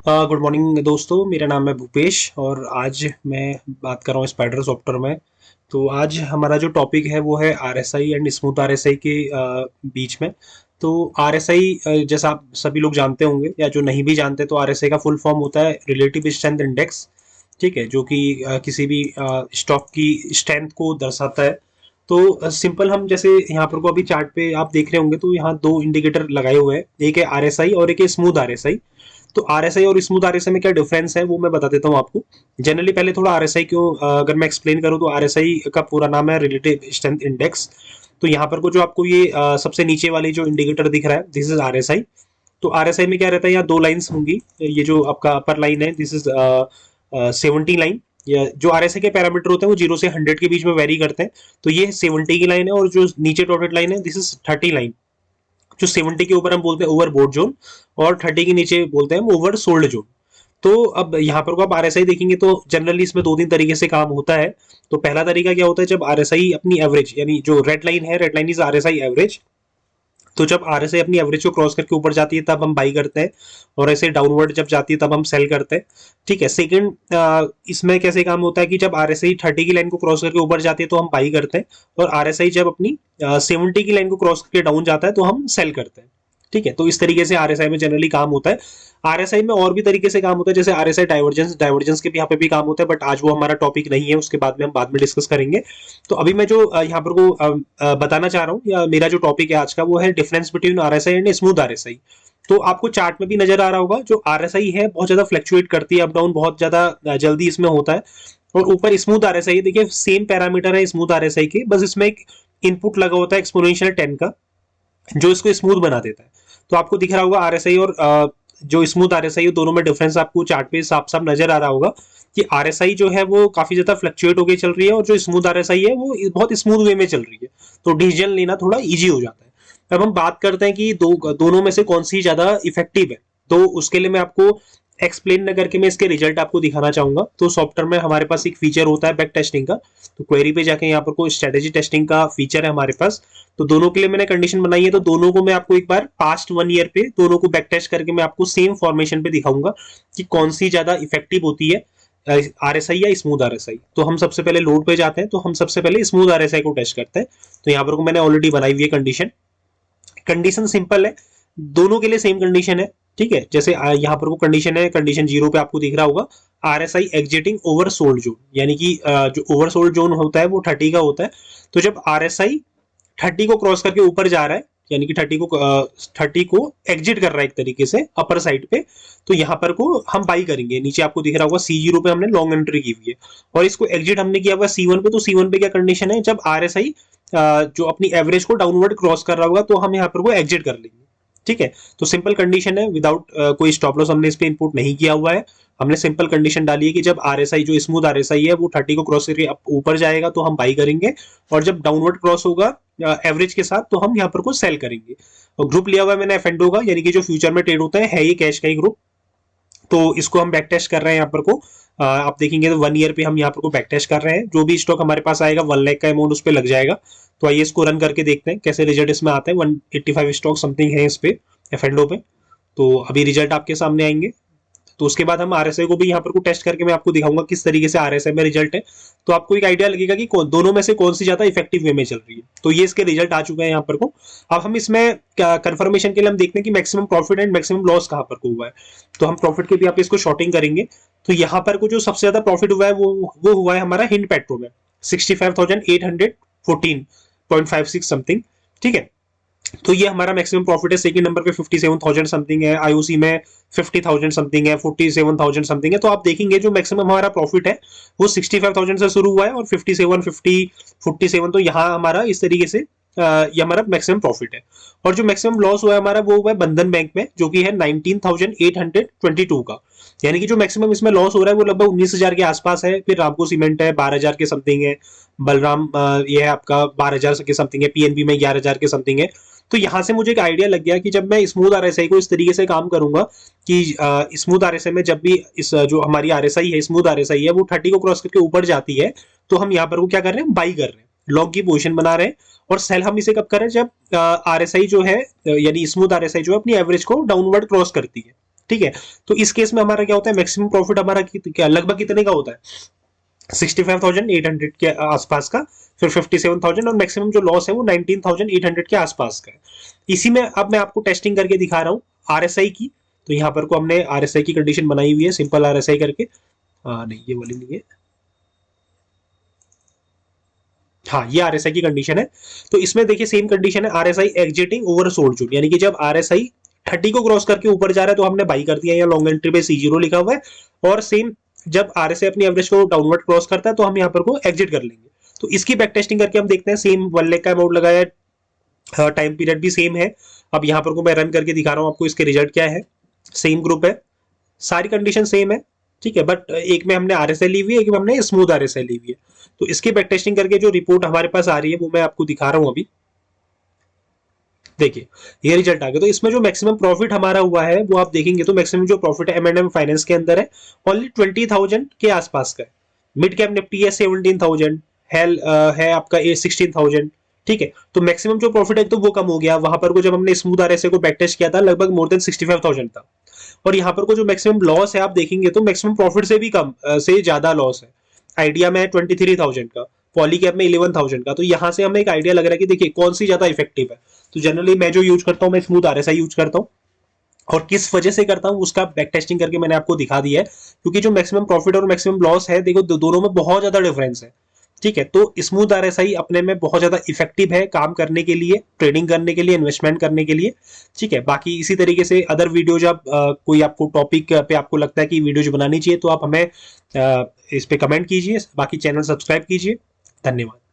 Good morning दोस्तों, मेरा नाम है भूपेश और आज मैं बात कर रहा हूँ स्पाइडर सॉफ्टवेयर में। तो आज हमारा जो टॉपिक है वो है आरएसआई एंड स्मूथ आरएसआई के बीच में। तो आरएसआई जैसा आप सभी लोग जानते होंगे या जो नहीं भी जानते, तो आरएसआई का फुल फॉर्म होता है रिलेटिव स्ट्रेंथ इंडेक्स। ठीक है, जो कि किसी भी स्टॉक की स्ट्रेंथ को दर्शाता है। तो सिंपल हम जैसे यहाँ पर को अभी चार्ट पे आप देख रहे होंगे, तो यहाँ दो इंडिकेटर लगाए हुए हैं, एक है आरएसआई और एक है स्मूथ आरएसआई। तो आरएसआई और स्मूथ आरएसआई में क्या डिफरेंस है वो मैं बता देता हूँ आपको। जनरली पहले थोड़ा आरएसआई क्यों, अगर मैं एक्सप्लेन करूँ तो आरएसआई का पूरा नाम है रिलेटिव स्ट्रेंथ इंडेक्स। तो यहाँ पर को जो आपको ये सबसे नीचे वाली जो इंडिकेटर दिख रहा है, दिस इज आरएसआई। तो आरएसआई में क्या रहता है, यहाँ दो लाइंस होंगी। ये जो आपका अपर लाइन है, दिस इज 70 लाइन। या जो आरएसआई के पैरामीटर होते हैं वो 0 से 100 के बीच में वेरी करते हैं। तो ये 70 की लाइन है, और जो नीचे डॉटेड लाइन है, दिस इज 30 लाइन। जो 70 के ऊपर हम बोलते हैं ओवरबोट जोन, और 30 के नीचे बोलते हैं हम ओवर सोल्ड जोन। तो अब यहाँ पर को आप आरएसआई देखेंगे तो जनरली इसमें दो तीन तरीके से काम होता है। तो पहला तरीका क्या होता है, जब आरएसआई अपनी एवरेज, यानी जो रेड लाइन है, red line is RSI average. तो जब आरएसआई अपनी एवरेज को क्रॉस करके ऊपर जाती है तब हम बाई करते हैं, और ऐसे डाउनवर्ड जब जाती है तब हम सेल करते हैं। ठीक है। सेकंड, इसमें कैसे काम होता है कि जब आरएसआई 30 की लाइन को क्रॉस करके ऊपर जाती है तो हम बाई करते हैं, और आरएसआई जब अपनी 70 की लाइन को क्रॉस करके डाउन जाता है तो हम सेल करते हैं। ठीक है। तो इस तरीके से आरएसआई में जनरली काम होता है। आरएसआई में और भी तरीके से काम होता है, जैसे आरएसआई डाइवर्जेंस, डाइवर्जेंस के भी यहाँ पे भी काम होता है, बट आज वो हमारा टॉपिक नहीं है, उसके बाद में हम बाद में डिस्कस करेंगे। तो अभी मैं जो यहाँ पर को बताना चाह रहा हूँ, या मेरा जो टॉपिक है आज का, वो है difference between RSI and smooth RSI. तो आपको चार्ट में भी नजर आ रहा होगा, जो आरएसआई है बहुत ज्यादा फ्लक्चुएट करती है, अप डाउन बहुत ज्यादा जल्दी इसमें होता है। और ऊपर स्मूथ आरएसआई, देखिए सेम पैरामीटर है स्मूथ आरएसआई के, बस इसमें एक इनपुट लगा होता है एक्सपोनेंशियल 10 का, जो इसको स्मूथ बना देता है। तो आपको दिख रहा होगा आरएसआई और जो स्मूथ आरएसआई है, दोनों में डिफरेंस आपको चार्ट पे साफ साफ नजर आ रहा होगा कि आरएसआई जो है वो काफी ज्यादा फ्लक्चुएट होकर चल रही है, और जो स्मूथ आरएसआई है वो बहुत स्मूथ वे में चल रही है। तो डिसीजन लेना थोड़ा इजी हो जाता है। अब हम बात करते हैं कि दोनों में से कौन सी ज्यादा इफेक्टिव है। तो उसके लिए मैं आपको एक्सप्लेन न करके मैं इसके रिजल्ट आपको दिखाना चाहूंगा। तो सॉफ्टवेयर में हमारे पास एक फीचर होता है बैक टेस्टिंग का। तो क्वेरी पे जाके यहाँ पर कोई स्ट्रेटेजी टेस्टिंग का फीचर है हमारे पास। तो दोनों के लिए मैंने कंडीशन बनाई है, तो दोनों को मैं आपको एक बार पास्ट 1 ईयर पे दोनों को बैक टेस्ट करके मैं आपको सेम फॉर्मेशन पे दिखाऊंगा कि कौन सी ज्यादा इफेक्टिव होती है, आरएसआई या स्मूथ आरएसआई। तो हम सबसे पहले लोड पे जाते हैं, तो हम सबसे पहले स्मूथ आरएसआई को टेस्ट करते हैं। तो यहाँ पर को मैंने ऑलरेडी बनाई हुई है कंडीशन। कंडीशन सिंपल है, दोनों के लिए सेम कंडीशन है। ठीक है। जैसे यहाँ पर वो कंडीशन है, कंडीशन 0 पे आपको दिख रहा होगा RSI exiting over sold zone, यानी कि जो ओवर सोल्ड जोन होता है वो 30 का होता है। तो जब आरएसआई 30 को क्रॉस करके ऊपर जा रहा है, यानी कि 30 को एग्जिट कर रहा है एक तरीके से अपर साइड पे, तो यहाँ पर को हम बाई करेंगे। नीचे आपको दिख रहा होगा C0 पे हमने लॉन्ग एंट्री की हुई है, और इसको एग्जिट हमने किया हुआ C1 पे। तो C1 पे क्या कंडीशन है, जब आरएसआई जो अपनी एवरेज को डाउनवर्ड क्रॉस कर रहा होगा तो हम यहाँ पर को एग्जिट कर लेंगे। ठीक है। तो सिंपल कंडीशन है, विदाउट कोई स्टॉप लॉस हमने इस पे इनपुट नहीं किया हुआ है। हमने सिंपल कंडीशन डाली है कि जब आरएसआई जो स्मूथ आरएसआई है वो 30 को क्रॉस करके ऊपर जाएगा तो हम बाई करेंगे, और जब डाउनवर्ड क्रॉस होगा एवरेज के साथ तो हम यहाँ पर को सेल करेंगे। और ग्रुप लिया हुआ है मैंने एफएनडो का, यानी कि जो फ्यूचर में ट्रेड होता है ये कैश का ही ग्रुप। तो इसको हम बैक टेस्ट कर रहे हैं यहाँ पर को। आप देखेंगे तो 1 ईयर पे हम यहाँ पर को बैक टेस्ट कर रहे हैं। जो भी स्टॉक हमारे पास आएगा 1 लाख का अमाउंट उस पर लग जाएगा। तो आइए इसको रन करके देखते हैं कैसे रिजल्ट इसमें आते हैं। 185 स्टॉक समथिंग है इस पे एफएनडो पे। तो अभी रिजल्ट आपके सामने आएंगे। तो उसके बाद हम आरएसआई को भी यहाँ पर को टेस्ट करके मैं आपको दिखाऊंगा किस तरीके से आरएसआई में रिजल्ट है। तो आपको एक आइडिया लगेगा कि दोनों में से कौन सी ज्यादा इफेक्टिव वे में चल रही है। तो ये इसके रिजल्ट आ चुके हैं यहाँ पर को। अब हम इसमें कंफर्मेशन के लिए हम देखते हैं कि maximum profit and maximum loss कहाँ पर को हुआ है। तो हम प्रॉफिट के भी आप इसको शॉर्टिंग करेंगे। तो यहाँ पर को जो सबसे ज्यादा प्रॉफिट हुआ है वो हुआ है हमारा हिंड पेट्रो में, 65,814.56 समथिंग। ठीक है। तो ये हमारा मैक्सिमम प्रॉफिट है। सेकंड नंबर पे 57,000 समथिंग है, आईओसी में 50,000 समथिंग है, 47,000 समथिंग है। तो आप देखेंगे जो मैक्सिमम हमारा प्रॉफिट है वो 65,000 से शुरू हुआ है, और 47 तो यहाँ हमारा इस तरीके से ये हमारा मैक्सिमम प्रॉफिट है। और जो मैक्सिमम लॉस हुआ है हमारा वो हुआ है बंधन बैंक में, जो कि है 19,822 का। यानी कि जो मैक्सिमम इसमें लॉस हो रहा है वो लगभग 19,000 के आसपास है। फिर रामको सीमेंट है 12,000 के समथिंग है, बलराम ये है आपका 12,000 के समथिंग है, पीएनबी में 11,000 के समथिंग है। तो यहां से मुझे एक आइडिया लग गया कि जब मैं स्मूथ आरएसआई को इस तरीके से काम करूंगा कि स्मूथ आरएसआई में जब भी इस जो हमारी आरएसआई है, स्मूथ आरएसआई है, वो 30 को क्रॉस करके ऊपर जाती है, तो हम यहाँ पर वो क्या कर रहे हैं, बाई कर रहे हैं, लॉन्ग की पोजीशन बना रहे हैं। और सेल हम इसे कब कर रहे हैं, जब आरएसआई जो है, यानी स्मूथ आरएसआई जो है अपनी एवरेज को डाउनवर्ड क्रॉस करती है। ठीक है। तो इस केस में हमारा क्या होता है, मैक्सिमम प्रॉफिट हमारा क्या लगभग कितने का होता है, 65,800 के आसपास का, फिर 57,000, और मैक्सिमम जो लॉस है वो 19,800 के आसपास का है। इसी में अब मैं आपको टेस्टिंग करके दिखा रहा हूँ आरएसआई की। तो यहाँ पर को हमने आरएसआई की कंडीशन बनाई हुई है, सिंपल आरएसआई करके। नहीं, ये वाली नहीं है। हाँ, ये आरएसआई की कंडीशन है। तो इसमें देखिए सेम कंडीशन है, RSI exiting over sold zone, यानी कि जब आरएसआई 30 को क्रॉस करके ऊपर जा रहा है तो हमने बाई कर दिया, या लॉन्ग एंट्री पे C0 लिखा हुआ है। और सेम जब आरएसआई अपनी एवरेज को डाउनवर्ड क्रॉस करता है तो हम यहाँ पर को एग्जिट कर लेंगे। तो इसकी बैक टेस्टिंग करके हम देखते हैं, सेम 1 लाख का अमाउंट लगाया, टाइम पीरियड भी सेम है। अब यहाँ पर को मैं रन करके दिखा रहा हूँ आपको, इसके रिजल्ट क्या है। सेम ग्रुप है, सारी कंडीशन सेम है, ठीक है। बट एक में हमने आरएसआई ली हुई है, एक में हमने स्मूथ आरएसआई ली हुई है। तो इसकी बैक टेस्टिंग करके जो रिपोर्ट हमारे पास आ रही है वो मैं आपको दिखा रहा हूं अभी। देखिए, ये रिजल्ट आ गया। तो इसमें जो मैक्सिमम प्रॉफिट हमारा हुआ है वो आप देखेंगे तो मैक्सिमम जो प्रॉफिट M&M फाइनेंस के अंदर है ओनली 20,000 के आसपास का है। मिड कैप निफ्टी है 17,000, हेल है आपका 16,000, ठीक है। तो मैक्सिमम जो प्रॉफिट है तो वो कम हो गया। वहां पर को जब हमने स्मूथ आरएसए को बैक टेस्ट किया था लगभग मोर देन 65,000 था। और यहाँ पर को जो मैक्सिमम लॉस है आप देखेंगे तो मैक्सिमम प्रॉफिट से भी कम से ज्यादा लॉस है। आइडिया में 23,000 का, पॉलीकैप में 11,000 का। तो यहाँ से हमें एक आइडिया लग रहा है कि देखिए कौन सी ज्यादा इफेक्टिव है। तो जनरली मैं जो यूज करता हूँ, मैं स्मूथ आरएसआई यूज करता हूँ। और किस वजह से करता हूँ उसका बैक टेस्टिंग करके मैंने आपको दिखा दिया है। क्योंकि जो मैक्सिमम प्रॉफिट और मैक्सिमम लॉस है, देखो दोनों में बहुत ज्यादा डिफरेंस है, ठीक है। तो स्मूथ आरएसआई अपने में बहुत ज्यादा इफेक्टिव है काम करने के लिए, ट्रेडिंग करने के लिए, इन्वेस्टमेंट करने के लिए, ठीक है। बाकी इसी तरीके से अदर वीडियो जब कोई आपको टॉपिक पे आपको लगता है कि वीडियो जो बनानी चाहिए तो आप हमें इस पे कमेंट कीजिए। बाकी चैनल सब्सक्राइब कीजिए। धन्यवाद।